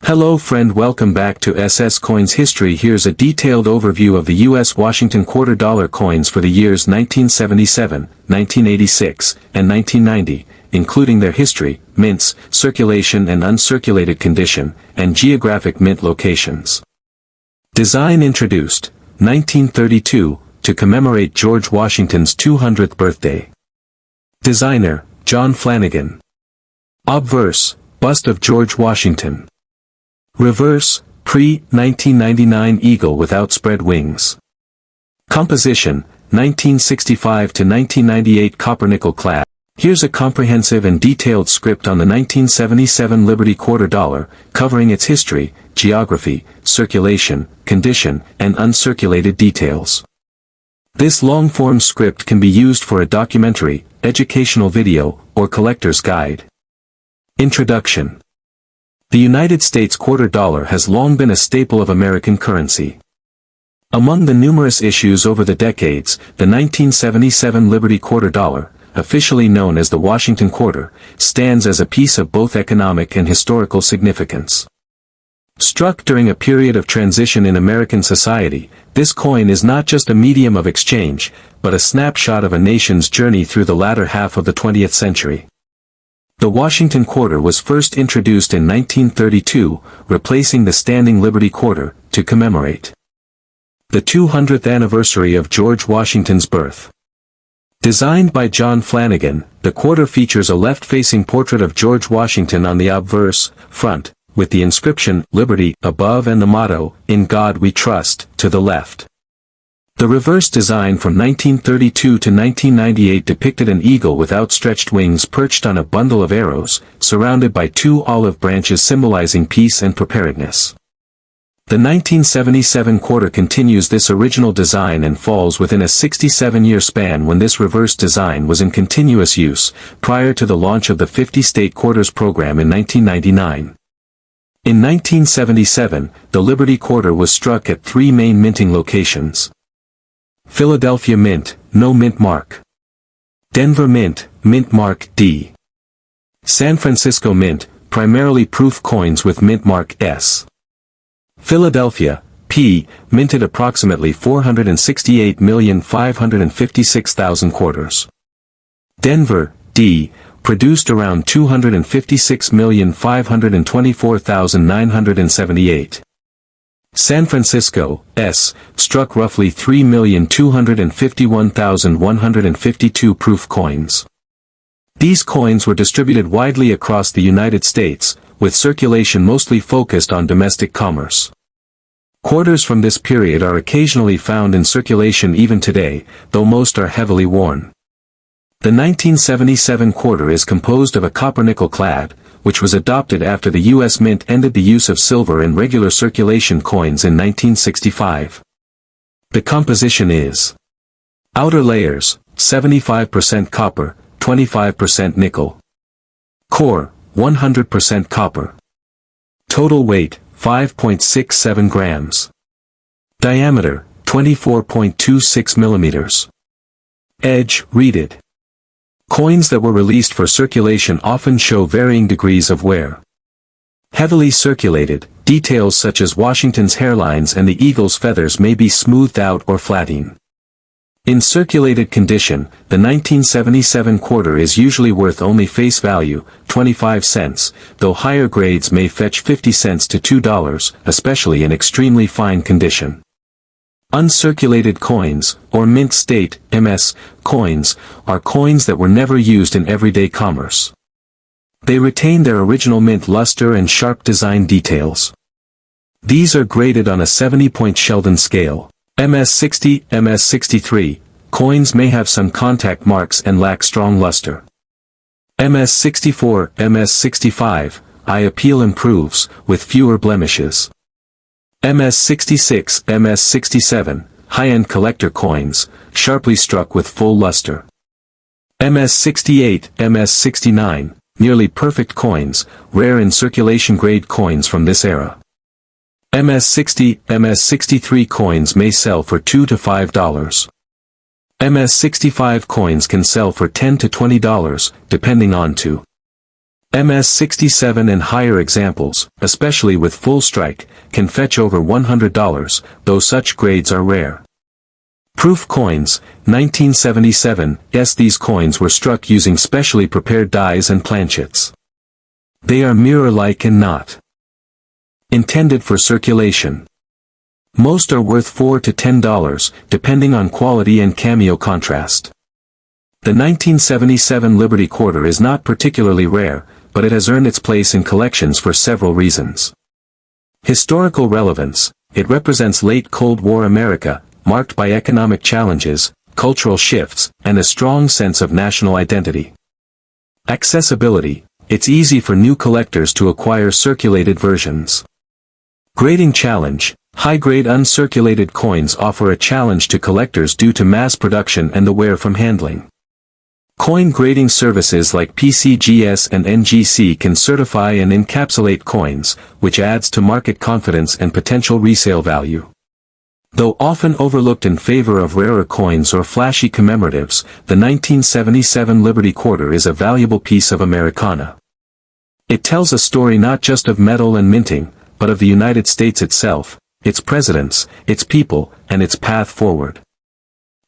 Hello friend, welcome back to SS Coins History. Here's a detailed overview of the US Washington quarter dollar coins for the years 1977, 1986, and 1990, including their history, mints, circulation and uncirculated condition, and geographic mint locations. Design introduced, 1932, to commemorate George Washington's 200th birthday. Designer, John Flanagan. Obverse, bust of George Washington. Reverse, pre-1999 eagle with outspread wings. Composition, 1965 to 1998 copper-nickel clad. Here's a comprehensive and detailed script on the 1977 Liberty quarter dollar, covering its history, geography, circulation, condition, and uncirculated details. This long-form script can be used for a documentary, educational video, or collector's guide. Introduction. The United States quarter dollar has long been a staple of American currency. Among the numerous issues over the decades, the 1977 Liberty quarter dollar, officially known as the Washington quarter, stands as a piece of both economic and historical significance. Struck during a period of transition in American society, this coin is not just a medium of exchange, but a snapshot of a nation's journey through the latter half of the 20th century. The Washington quarter was first introduced in 1932, replacing the standing Liberty quarter, to commemorate the 200th anniversary of George Washington's birth. Designed by John Flanagan, the quarter features a left-facing portrait of George Washington on the obverse front, with the inscription, Liberty, above and the motto, In God We Trust, to the left. The reverse design from 1932 to 1998 depicted an eagle with outstretched wings perched on a bundle of arrows, surrounded by two olive branches symbolizing peace and preparedness. The 1977 quarter continues this original design and falls within a 67-year span when this reverse design was in continuous use, prior to the launch of the 50-state quarters program in 1999. In 1977, the Liberty quarter was struck at three main minting locations. Philadelphia Mint, no mint mark. Denver Mint, mint mark D. San Francisco Mint, primarily proof coins with mint mark S. Philadelphia, P, minted approximately 468,556,000 quarters. Denver, D, produced around 256,524,978. San Francisco, S, struck roughly 3,251,152 proof coins. These coins were distributed widely across the United States, with circulation mostly focused on domestic commerce. Quarters from this period are occasionally found in circulation even today, though most are heavily worn. The 1977 quarter is composed of a copper-nickel clad, which was adopted after the U.S. Mint ended the use of silver in regular circulation coins in 1965. The composition is: outer layers, 75% copper, 25% nickel. Core, 100% copper. Total weight, 5.67 grams. Diameter, 24.26 millimeters. Edge, reeded. Coins that were released for circulation often show varying degrees of wear. Heavily circulated, details such as Washington's hairlines and the eagle's feathers may be smoothed out or flattened. In circulated condition, the 1977 quarter is usually worth only face value, 25 cents, though higher grades may fetch 50 cents to $2, especially in extremely fine condition. Uncirculated coins, or mint state, MS, coins, are coins that were never used in everyday commerce. They retain their original mint luster and sharp design details. These are graded on a 70-point Sheldon scale. MS-60, MS-63, coins may have some contact marks and lack strong luster. MS-64, MS-65, eye appeal improves, with fewer blemishes. MS-66, MS-67, high-end collector coins, sharply struck with full luster. MS-68, MS-69, nearly perfect coins, rare in circulation-grade coins from this era. MS-60, MS-63 coins may sell for $2 to $5. MS-65 coins can sell for $10 to $20, depending on to MS-67 and higher examples, especially with full strike, can fetch over $100, though such grades are rare. Proof coins, 1977. Yes, these coins were struck using specially prepared dies and planchets. They are mirror-like and not intended for circulation. Most are worth $4 to $10, depending on quality and cameo contrast. The 1977 Liberty Quarter is not particularly rare, but it has earned its place in collections for several reasons. Historical relevance: it represents late Cold War America, marked by economic challenges, cultural shifts, and a strong sense of national identity. Accessibility: it's easy for new collectors to acquire circulated versions. Grading challenge: high-grade uncirculated coins offer a challenge to collectors due to mass production and the wear from handling. Coin grading services like PCGS and NGC can certify and encapsulate coins, which adds to market confidence and potential resale value. Though often overlooked in favor of rarer coins or flashy commemoratives, the 1977 Liberty Quarter is a valuable piece of Americana. It tells a story not just of metal and minting, but of the United States itself, its presidents, its people, and its path forward.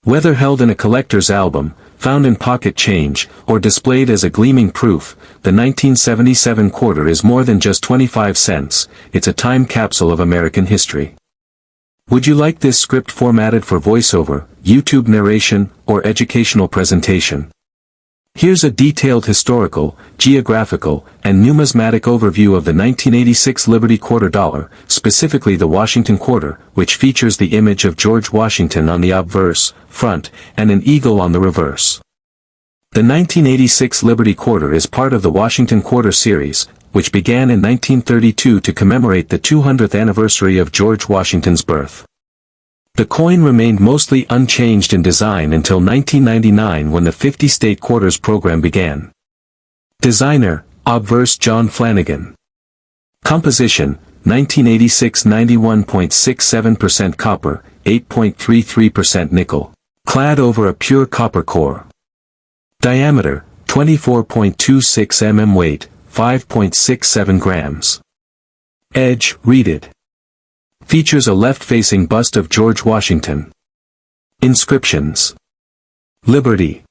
Whether held in a collector's album, found in pocket change, or displayed as a gleaming proof, the 1977 quarter is more than just 25 cents, it's a time capsule of American history. Would you like this script formatted for voiceover, YouTube narration, or educational presentation? Here's a detailed historical, geographical, and numismatic overview of the 1986 Liberty Quarter Dollar, specifically the Washington Quarter, which features the image of George Washington on the obverse, front, and an eagle on the reverse. The 1986 Liberty Quarter is part of the Washington Quarter series, which began in 1932 to commemorate the 200th anniversary of George Washington's birth. The coin remained mostly unchanged in design until 1999 when the 50-state quarters program began. Designer, Obverse John Flanagan. Composition, 1986 91.67% copper, 8.33% nickel. Clad over a pure copper core. Diameter, 24.26 mm. Weight, 5.67 grams. Edge, reeded. Features a left-facing bust of George Washington. Inscriptions. Liberty.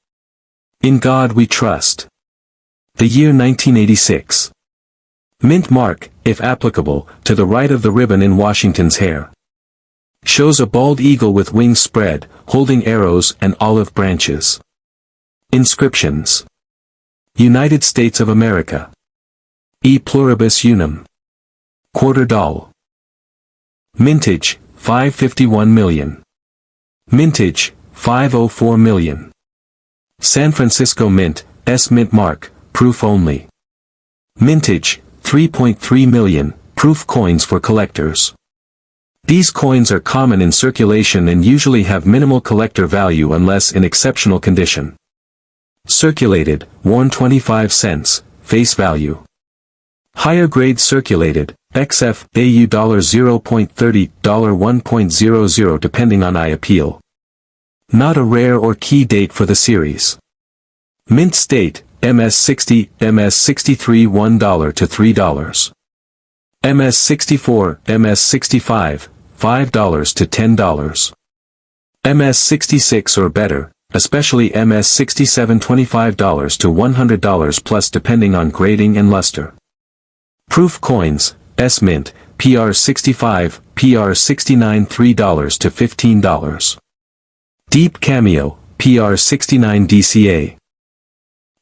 In God we trust. The year 1986. Mint mark, if applicable, to the right of the ribbon in Washington's hair. Shows a bald eagle with wings spread, holding arrows and olive branches. Inscriptions. United States of America. E pluribus unum. Quarter doll. Mintage, 551 million. Mintage, 504 million. San Francisco Mint, S Mint mark, proof only. Mintage, 3.3 million, proof coins for collectors. These coins are common in circulation and usually have minimal collector value unless in exceptional condition. Circulated, worn 25 cents, face value. Higher grade circulated, XF, AU $0.30, $1.00 depending on I appeal. Not a rare or key date for the series. Mint state, MS-60, MS-63 $1 to $3. MS-64, MS-65, $5 to $10. MS-66 or better, especially MS-67 $25 to $100 plus depending on grading and luster. Proof coins, S-Mint, PR-65, PR-69 $3 to $15. Deep Cameo, PR-69 DCA.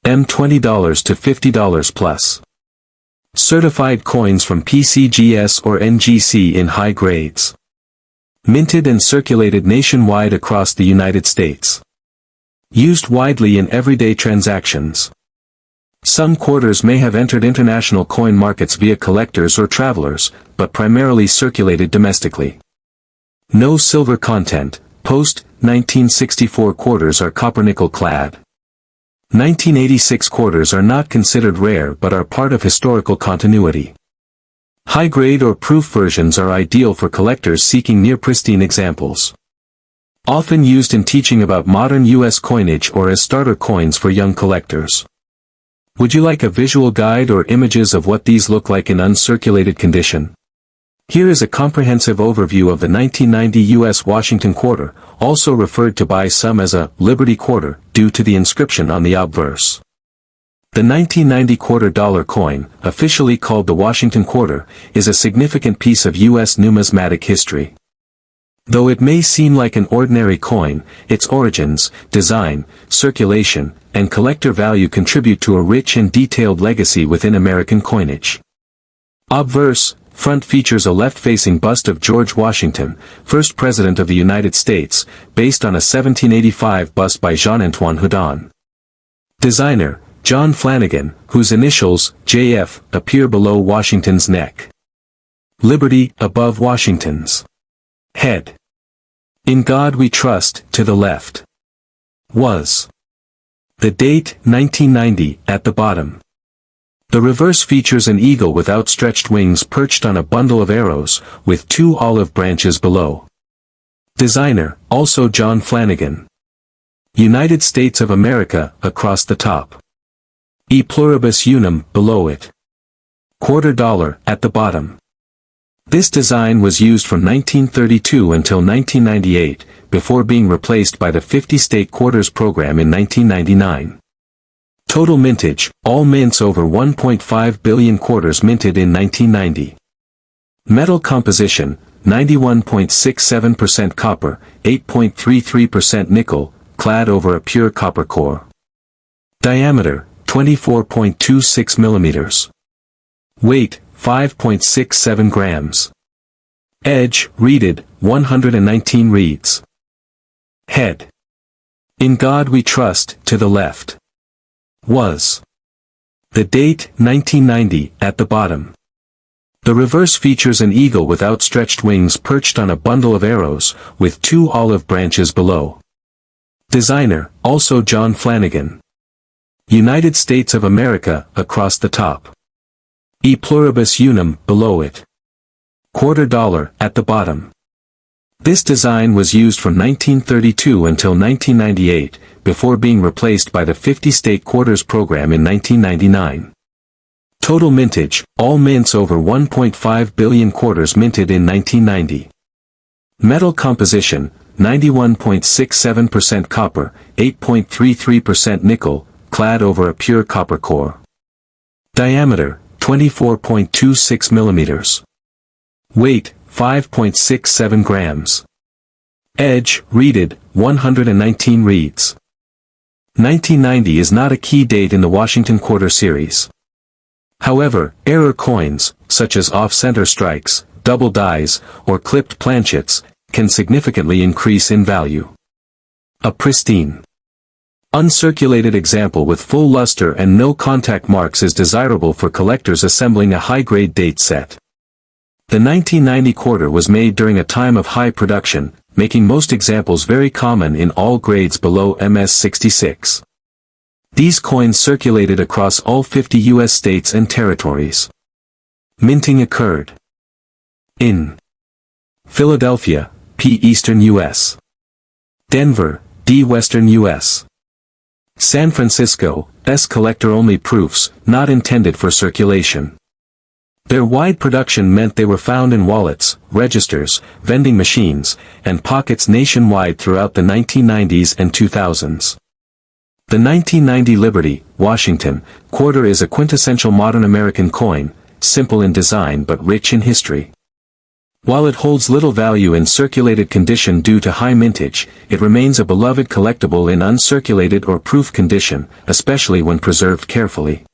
M $20 to $50 plus. Certified coins from PCGS or NGC in high grades. Minted and circulated nationwide across the United States. Used widely in everyday transactions. Some quarters may have entered international coin markets via collectors or travelers, but primarily circulated domestically. No silver content. Post-1964 quarters are copper-nickel clad. 1986 quarters are not considered rare but are part of historical continuity. High-grade or proof versions are ideal for collectors seeking near-pristine examples. Often used in teaching about modern U.S. coinage or as starter coins for young collectors. Would you like a visual guide or images of what these look like in uncirculated condition? Here is a comprehensive overview of the 1990 U.S. Washington quarter, also referred to by some as a Liberty quarter, due to the inscription on the obverse. The 1990 $quarter coin, officially called the Washington quarter, is a significant piece of U.S. numismatic history. Though it may seem like an ordinary coin, its origins, design, circulation, and collector value contribute to a rich and detailed legacy within American coinage. Obverse, front features a left-facing bust of George Washington, first President of the United States, based on a 1785 bust by Jean-Antoine Houdon. Designer, John Flanagan, whose initials, JF, appear below Washington's neck. Liberty, above Washington's head. In God We Trust, to the left. Was. The date, 1990, at the bottom. The reverse features an eagle with outstretched wings perched on a bundle of arrows, with 2 olive branches below. Designer, also John Flanagan. United States of America, across the top. PLURIBUS UNUM, below it. $quarter, at the bottom. This design was used from 1932 until 1998, before being replaced by the 50-state quarters program in 1999. Total mintage, all mints over 1.5 billion quarters minted in 1990. Metal composition, 91.67% copper, 8.33% nickel, clad over a pure copper core. Diameter, 24.26 millimeters. Weight, 5.67 grams. Edge, reeded, 119 reeds. Head. In God We Trust, to the left. Was. The date, 1990, at the bottom. The reverse features an eagle with outstretched wings perched on a bundle of arrows, with 2 olive branches below. Designer, also John Flanagan. United States of America, across the top. PLURIBUS UNUM, below it. $quarter, at the bottom. This design was used from 1932 until 1998, before being replaced by the 50-state quarters program in 1999. Total mintage, all mints over 1.5 billion quarters minted in 1990. Metal composition, 91.67% copper, 8.33% nickel, clad over a pure copper core. Diameter, 24.26 millimeters. Weight, 5.67 grams. Edge, reeded, 119 reeds. 1990 is not a key date in the Washington quarter series. However, error coins, such as off-center strikes, double dies, or clipped planchets, can significantly increase in value. A pristine, uncirculated example with full luster and no contact marks is desirable for collectors assembling a high-grade date set. The 1990 quarter was made during a time of high production, making most examples very common in all grades below MS-66. These coins circulated across all 50 U.S. states and territories. Minting occurred in Philadelphia, P. Eastern U.S. Denver, D. Western U.S. San Francisco, S. collector-only proofs, not intended for circulation. Their wide production meant they were found in wallets, registers, vending machines, and pockets nationwide throughout the 1990s and 2000s. The 1990 Liberty, Washington, quarter is a quintessential modern American coin, simple in design but rich in history. While it holds little value in circulated condition due to high mintage, it remains a beloved collectible in uncirculated or proof condition, especially when preserved carefully.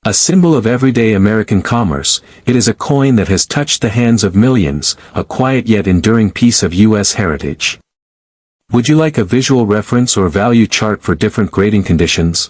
A symbol of everyday American commerce, it is a coin that has touched the hands of millions, a quiet yet enduring piece of U.S. heritage. Would you like a visual reference or value chart for different grading conditions?